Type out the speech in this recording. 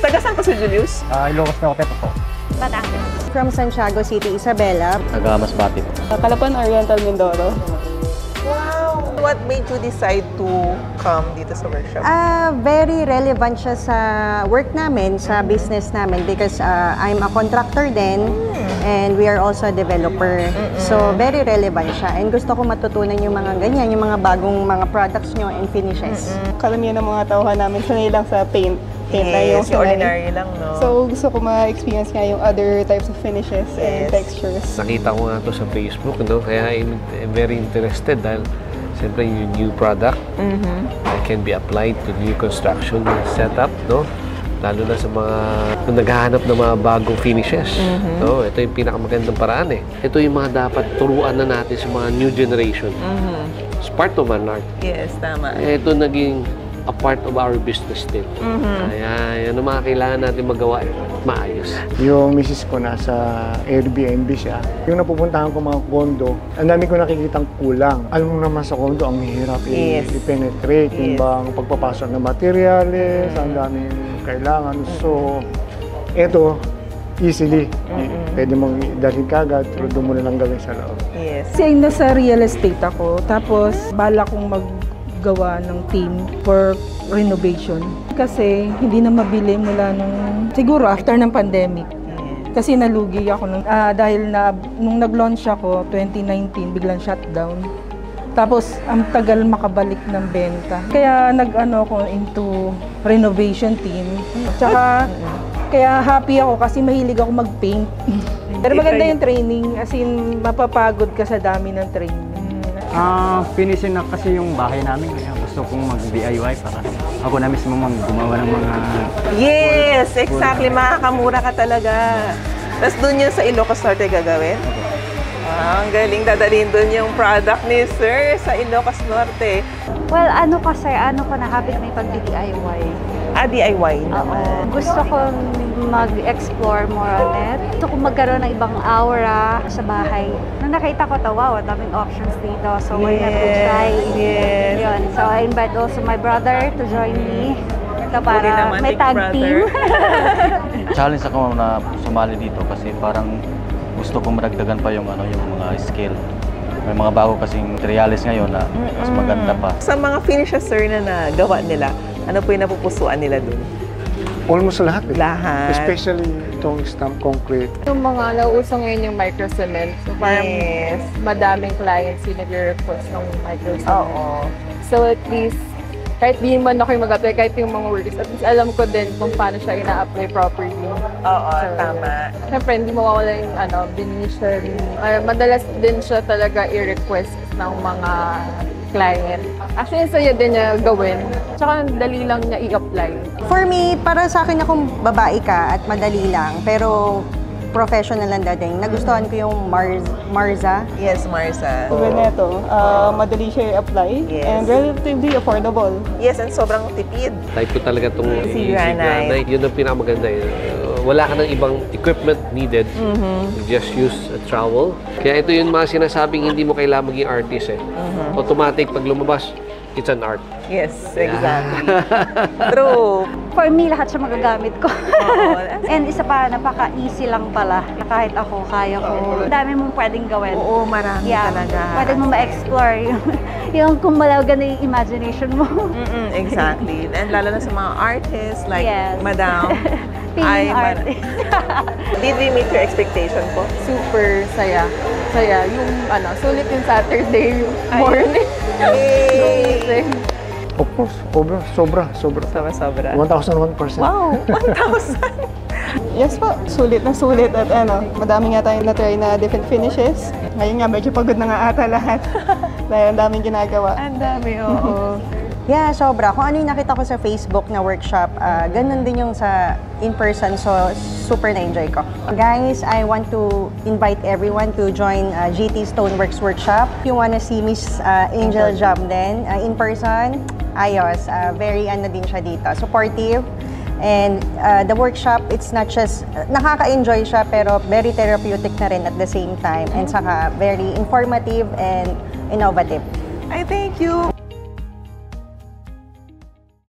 Taga saan po si Julius? Ilocos Norte po. Batangas. From Santiago City, Isabela. Taga Masbate po. Calapan Oriental, Mindoro. Wow! What made you decide to come dito sa workshop? Very relevant siya sa work namin, sa business namin because I'm a contractor din and we are also a developer. So, very relevant siya and gusto ko matutunan yung mga ganyan, yung mga bagong mga products nyo and finishes. Karamihan ng mga tauhan namin sanay lang sa paint. Yes, yung ordinary lang, no? So, gusto ko ma-experience nga yung other types of finishes and textures. Nakita ko nga ito sa Facebook, no? Kaya I'm very interested dahil siyempre yung new product that can be applied to new construction setup, no? Lalo na sa mga naghahanap ng mga bagong finishes. No? Ito yung pinakamagandang paraan eh. Ito yung mga dapat turuan na natin sa mga new generation. It's part of an art. Yes, tama. Ito naging a part of our business din. Kaya yan ang mga kailangan natin magawa maayos. Yung misis ko nasa Airbnb siya. Yung napupuntahan ko mga condo, ang dami ko nakikitang kulang. Alam mo naman sa condo, ang hirap i-penetrate. Yung bang pagpapasok ng materials, ang daming kailangan. So, eto, easily. Pwede mong dalhin kagad, pero doon mo na lang gawin sa loob. Yes. Kasi nasa real estate ako, tapos bala kong maggawa ng team for renovation. Kasi hindi na mabili mula siguro after ng pandemic. Kasi nalugi ako dahil nung nag-launch ako, 2019, biglang shutdown. Tapos, ang tagal makabalik ng benta. Kaya nag-ano ako into renovation team. Tsaka, kaya happy ako kasi mahilig ako mag-paint. Pero maganda yung training, as in, mapapagod ka sa dami ng training. Finisin na kasi yung bahay namin. Kaya gusto kong mag-DIY para ako na mismo gumawa ng mga... Yes! Exactly! Makakamura ka talaga. Tapos doon yun sa Ilocos Norte gagawin? Ang galing. Dadalhin doon yung product ni Sir sa Ilocos Norte. Well, ano ko na habit may pag-DIY. DIY naman. Gusto kong mag-explore more on it. Gusto kong magkaroon ng ibang aura sa bahay. Nung nakita ko to, wow, daming options dito. So, why not to try? Yes. Yun. So, I invite also my brother to join me. So, para may tag team. Challenge ako na sumali dito kasi parang gusto kong maragdagan pa yung mga skill. May mga bago kasing materials ngayon na mas maganda pa. Sa mga finishes, sir, na nagawa nila, ano po yung napupusuan nila dun? Almost lahat eh. Lahat. Especially itong stamp concrete. Yung mga nauuso ngayon yung micro-cement. So, parang madaming clients yung nag-request ng micro-cement. Oo. So, at least, kahit di man ako yung mag-apply, kahit yung mga workers, at least alam ko din kung paano siya ina-apply properly. Oo, tama. Siyempre, hindi mawawala yung Venetian. Madalas din siya talaga i-request ng mga client. Actually, saya din niya gawin. Tsaka dali lang niya i-apply. For me, para sa akin akong babae ka at madali lang, pero professional ang dating. Nagustuhan ko yung Marza. Yes, Marza. So, ganito, madali siya i-apply and relatively affordable. Yes, and sobrang tipid. Type ko talaga itong si Granite. Yun ang pinakamaganda. Wala ka ng ibang equipment needed. You just use a trowel. Kaya ito yung mga sinasabing hindi mo kailangan maging artist eh. Automatic, pag lumabas, it's an art. Yes, exactly. True. For me, lahat siya magagamit ko. And isa pa, napaka-easy lang pala. Na kahit ako, kaya ko. Dami mong pwedeng gawin. Oo, marami talaga. Pwede mo ma-explore yung kung malaga na yung imagination mo. Exactly. And lalo na sa mga artists like Madam. Feeling artist. Did we meet your expectation po? Super saya. Saya. Yung sulit yung Saturday morning. Yay! Of course, sobra. 1,001%. Wow! 1,000! Yes po, sulit na sulit at madami nga tayong na-try na different finishes. Ngayon nga, medyo pagod na nga ata lahat. Dahil ang daming ginagawa. Ang dami, oo. Yeah, sobra. Kung ano yung nakita ko sa Facebook na workshop, ganun din yung sa in-person. So, super na-enjoy ko. Guys, I want to invite everyone to join GT Stoneworks Workshop. If you wanna see Miss Angel Jam din, in person, ayos. Very din siya dito. Supportive. And the workshop, it's not just, nakaka-enjoy siya, pero very therapeutic na rin at the same time. And saka, very informative and innovative. I thank you.